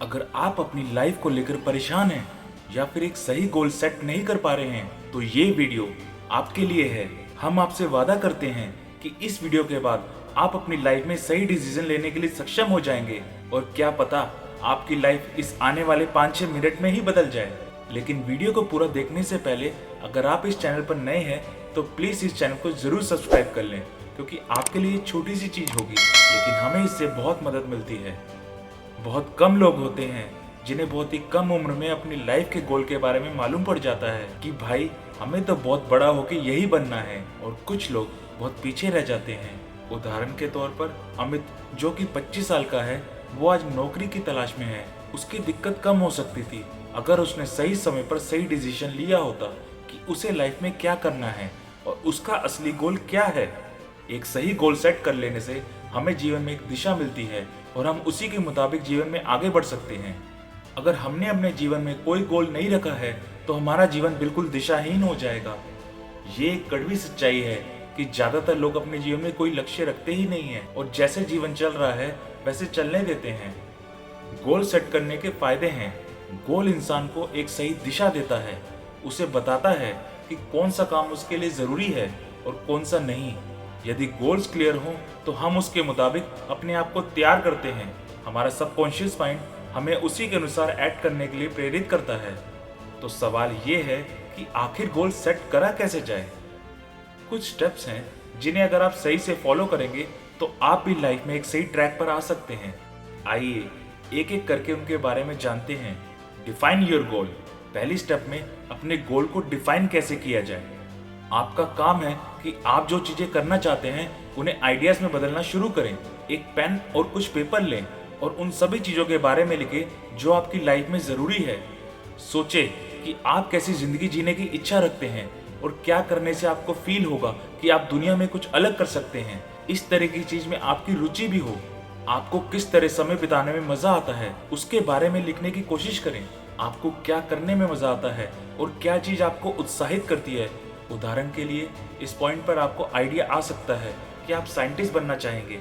अगर आप अपनी लाइफ को लेकर परेशान हैं या फिर एक सही गोल सेट नहीं कर पा रहे हैं तो ये वीडियो आपके लिए है। हम आपसे वादा करते हैं कि इस वीडियो के बाद आप अपनी लाइफ में सही डिसीजन लेने के लिए सक्षम हो जाएंगे और क्या पता आपकी लाइफ इस आने वाले 5-6 मिनट में ही बदल जाए। लेकिन वीडियो को पूरा देखने से पहले अगर आप इस चैनल पर नए हैं तो प्लीज़ इस चैनल को ज़रूर सब्सक्राइब कर लें, क्योंकि आपके लिए छोटी सी चीज़ होगी लेकिन हमें इससे बहुत मदद मिलती है। बहुत कम लोग होते हैं जिन्हें बहुत ही कम उम्र में अपनी लाइफ के गोल के बारे में मालूम पड़ जाता है कि भाई हमें तो बहुत बड़ा होके यही बनना है, और कुछ लोग बहुत पीछे रह जाते हैं। उदाहरण के तौर पर अमित, जो कि 25 साल का है, वो आज नौकरी की तलाश में है। उसकी दिक्कत कम हो सकती थी अगर उसने सही समय पर सही डिसीजन लिया होता कि उसे लाइफ में क्या करना है और उसका असली गोल क्या है। एक सही गोल सेट कर लेने से हमें जीवन में एक दिशा मिलती है और हम उसी के मुताबिक जीवन में आगे बढ़ सकते हैं। अगर हमने अपने जीवन में कोई गोल नहीं रखा है तो हमारा जीवन बिल्कुल दिशाहीन हो जाएगा। ये एक कड़वी सच्चाई है कि ज्यादातर लोग अपने जीवन में कोई लक्ष्य रखते ही नहीं है और जैसे जीवन चल रहा है वैसे चलने देते हैं। गोल सेट करने के फायदे हैं। गोल इंसान को एक सही दिशा देता है, उसे बताता है कि कौन सा काम उसके लिए जरूरी है और कौन सा नहीं। यदि गोल्स क्लियर हों तो हम उसके मुताबिक अपने आप को तैयार करते हैं। हमारा सबकॉन्शियस माइंड हमें उसी के अनुसार एक्ट करने के लिए प्रेरित करता है। तो सवाल ये है कि आखिर गोल सेट करा कैसे जाए। कुछ स्टेप्स हैं जिन्हें अगर आप सही से फॉलो करेंगे तो आप भी लाइफ में एक सही ट्रैक पर आ सकते हैं। आइए एक एक करके उनके बारे में जानते हैं। Define your goal. पहली स्टेप में अपने गोल को डिफाइन कैसे किया जाए। आपका काम है कि आप जो चीजें करना चाहते हैं उन्हें आइडियाज में बदलना शुरू करें। एक पेन और कुछ पेपर लें और उन सभी चीजों के बारे में लिखें जो आपकी लाइफ में जरूरी है। सोचें कि आप कैसी जिंदगी जीने की इच्छा रखते हैं और क्या करने से आपको फील होगा कि आप दुनिया में कुछ अलग कर सकते हैं। इस तरह की चीज में आपकी रुचि भी हो। आपको किस तरह समय बिताने में मजा आता है उसके बारे में लिखने की कोशिश करें। आपको क्या करने में मजा आता है और क्या चीज आपको उत्साहित करती है। उदाहरण के लिए इस पॉइंट पर आपको आइडिया आ सकता है कि आप साइंटिस्ट बनना चाहेंगे।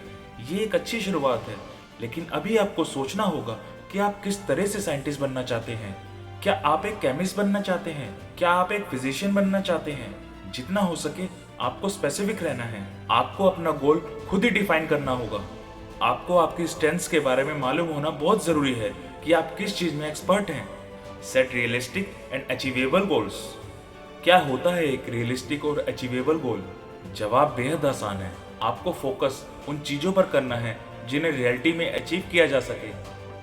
ये एक अच्छी शुरुआत है, लेकिन अभी आपको सोचना होगा कि आप किस तरह से साइंटिस्ट बनना चाहते हैं। क्या आप एक केमिस्ट बनना चाहते हैं? क्या आप एक फिजिशियन बनना चाहते हैं? जितना हो सके आपको स्पेसिफिक रहना है। आपको अपना गोल खुद ही डिफाइन करना होगा। आपको आपकी स्ट्रेंथ्स के बारे में मालूम होना बहुत जरूरी है कि आप किस चीज में एक्सपर्ट हैं। Set realistic and achievable goals. क्या होता है एक रियलिस्टिक और अचीवेबल गोल? जवाब बेहद आसान है। आपको फोकस उन चीजों पर करना है जिन्हें रियलिटी में अचीव किया जा सके,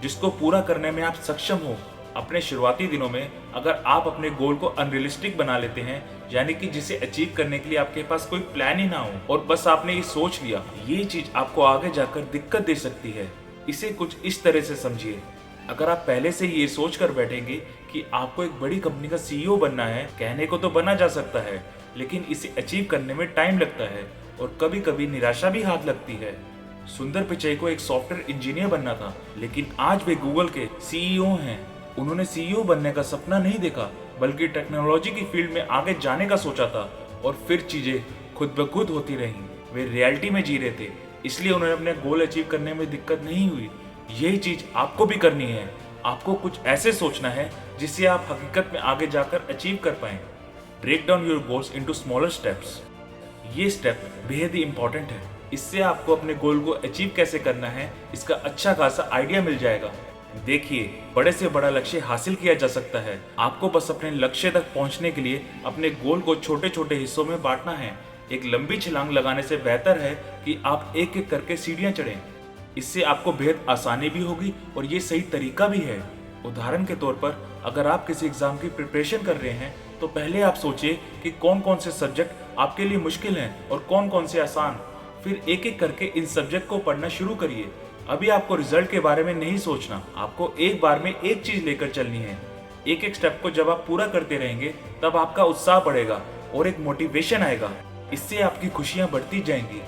जिसको पूरा करने में आप सक्षम हो। अपने शुरुआती दिनों में अगर आप अपने गोल को अनरियलिस्टिक बना लेते हैं, यानी कि जिसे अचीव करने के लिए आपके पास कोई प्लान ही ना हो और बस आपने ये सोच लिया, ये चीज आपको आगे जाकर दिक्कत दे सकती है। इसे कुछ इस तरह से समझिए। अगर आप पहले से ये सोच कर बैठेंगे कि आपको एक बड़ी कंपनी का सीईओ बनना है, कहने को तो बना जा सकता है, लेकिन इसे अचीव करने में टाइम लगता है और कभी कभी निराशा भी हाथ लगती है। सुंदर पिचई को एक सॉफ्टवेयर इंजीनियर बनना था, लेकिन आज वे गूगल के सीईओ हैं। उन्होंने सीईओ बनने का सपना नहीं देखा, बल्कि टेक्नोलॉजी की फील्ड में आगे जाने का सोचा था, और फिर चीजें खुद ब खुद होती रहीं। वे रियलिटी में जी रहे थे, इसलिए उन्हें अपने गोल अचीव करने में दिक्कत नहीं हुई। यही चीज आपको भी करनी है। आपको कुछ ऐसे सोचना है जिससे आप हकीकत में आगे जाकर अचीव कर पाएं। Break down your goals into smaller steps. ये स्टेप बेहद ही इंपॉर्टेंट है। इससे आपको अपने गोल को अचीव कैसे करना है इसका अच्छा खासा आइडिया मिल जाएगा। देखिए, बड़े से बड़ा लक्ष्य हासिल किया जा सकता है। आपको बस अपने लक्ष्य तक पहुंचने के लिए अपने गोल को छोटे छोटे हिस्सों में बांटना है। एक लंबी छलांग लगाने से बेहतर है कि आप एक एक करके सीढ़ियां चढ़ें। इससे आपको बेहद आसानी भी होगी और ये सही तरीका भी है। उदाहरण के तौर पर अगर आप किसी एग्जाम की प्रिपरेशन कर रहे हैं तो पहले आप सोचिए कि कौन कौन से सब्जेक्ट आपके लिए मुश्किल हैं और कौन कौन से आसान। फिर एक एक करके इन सब्जेक्ट को पढ़ना शुरू करिए। अभी आपको रिजल्ट के बारे में नहीं सोचना, आपको एक बार में एक चीज लेकर चलनी है। एक एक स्टेप को जब आप पूरा करते रहेंगे तब आपका उत्साह बढ़ेगा और एक मोटिवेशन आएगा। इससे आपकी खुशियां बढ़ती जाएंगी।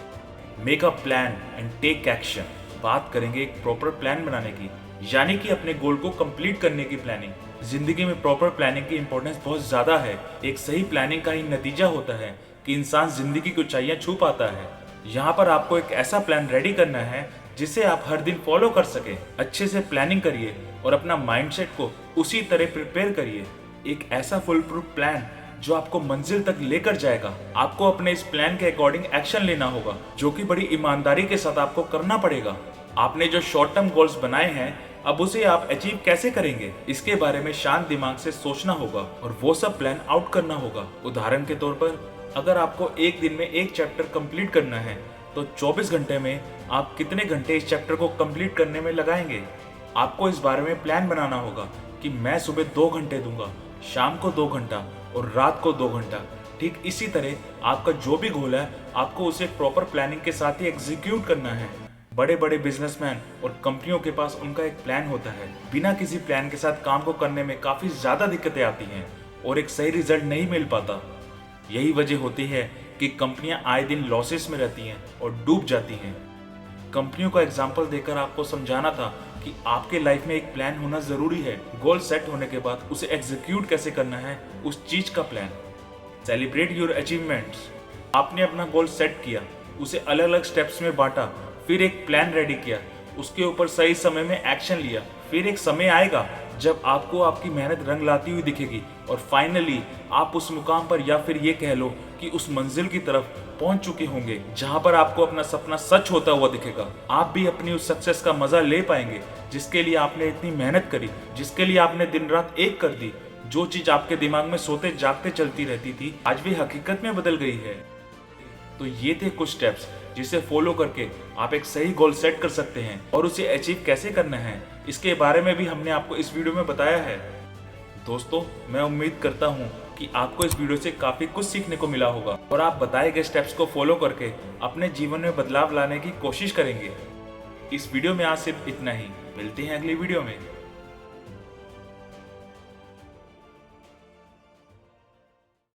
Make a plan and take action. बात करेंगे एक प्रॉपर प्लान बनाने की, यानी कि अपने गोल को कंप्लीट करने की प्लानिंग। जिंदगी में प्रॉपर प्लानिंग की इंपॉर्टेंस बहुत ज्यादा है। एक सही प्लानिंग का ही नतीजा होता है कि इंसान जिंदगी की ऊंचाइयां छू पाता है। यहाँ पर आपको एक ऐसा प्लान रेडी करना है जिसे आप हर दिन फॉलो कर सके। अच्छे से प्लानिंग करिए और अपना माइंडसेट को उसी तरह प्रिपेयर करिए। एक ऐसा फुल प्रूफ प्लान जो आपको मंजिल तक लेकर जाएगा। आपको अपने इस प्लान के अकॉर्डिंग एक्शन लेना होगा, जो कि बड़ी ईमानदारी के साथ आपको करना पड़ेगा। आपने जो शॉर्ट टर्म गोल्स बनाए हैं, अब उसे आप अचीव कैसे करेंगे, इसके बारे में शांत दिमाग से सोचना होगा और वो सब प्लान आउट करना होगा। उदाहरण के तौर पर, अगर आपको एक दिन में एक चैप्टर कंप्लीट करना है, तो 24 घंटे में आप कितने घंटे इस चैप्टर को कंप्लीट करने में लगाएंगे। आपको इस बारे में प्लान बनाना होगा कि मैं सुबह 2 घंटे दूंगा, शाम को 2 घंटा और रात को 2 घंटा। ठीक इसी तरह आपका जो भी गोल है, आपको उसे प्रॉपर प्लानिंग के साथ ही एग्जीक्यूट करना है। बड़े बड़े बिजनेसमैन और कंपनियों के पास उनका एक प्लान होता है। बिना किसी प्लान के साथ काम को करने में काफी ज्यादा दिक्कतें आती हैं और एक सही रिजल्ट नहीं मिल पाता। यही वजह होती है कि कंपनियां आए दिन लॉसेस में रहती हैं और डूब जाती हैं। कंपनियों का एग्जाम्पल देकर आपको समझाना था कि आपके लाइफ में एक प्लान होना जरूरी है। गोल सेट होने के बाद उसे एग्जीक्यूट कैसे करना है, उस चीज का प्लान। Celebrate your achievements. आपने अपना गोल सेट किया, उसे अलग अलग स्टेप्स में बांटा, फिर एक प्लान रेडी किया, उसके ऊपर सही समय में एक्शन लिया। फिर एक समय आएगा जब आपको आपकी मेहनत रंग लाती हुई दिखेगी और फाइनली आप उस मुकाम पर, या फिर ये कह लो कि उस मंजिल की तरफ पहुंच चुके होंगे जहां पर आपको अपना सपना सच होता हुआ दिखेगा। आप भी अपनी उस सक्सेस का मजा ले पाएंगे जिसके लिए आपने इतनी मेहनत करी, जिसके लिए आपने दिन रात एक कर दी। जो चीज आपके दिमाग में सोते जागते चलती रहती थी, आज भी हकीकत में बदल गई है। तो ये थे कुछ स्टेप्स जिसे फॉलो करके आप एक सही गोल सेट कर सकते हैं, और उसे अचीव कैसे करना है इसके बारे में भी हमने आपको इस वीडियो में बताया है। दोस्तों, मैं उम्मीद करता हूँ कि आपको इस वीडियो से काफी कुछ सीखने को मिला होगा और आप बताए गए स्टेप्स को फॉलो करके अपने जीवन में बदलाव लाने की कोशिश करेंगे। इस वीडियो में आज सिर्फ इतना ही। मिलते हैं अगली वीडियो में।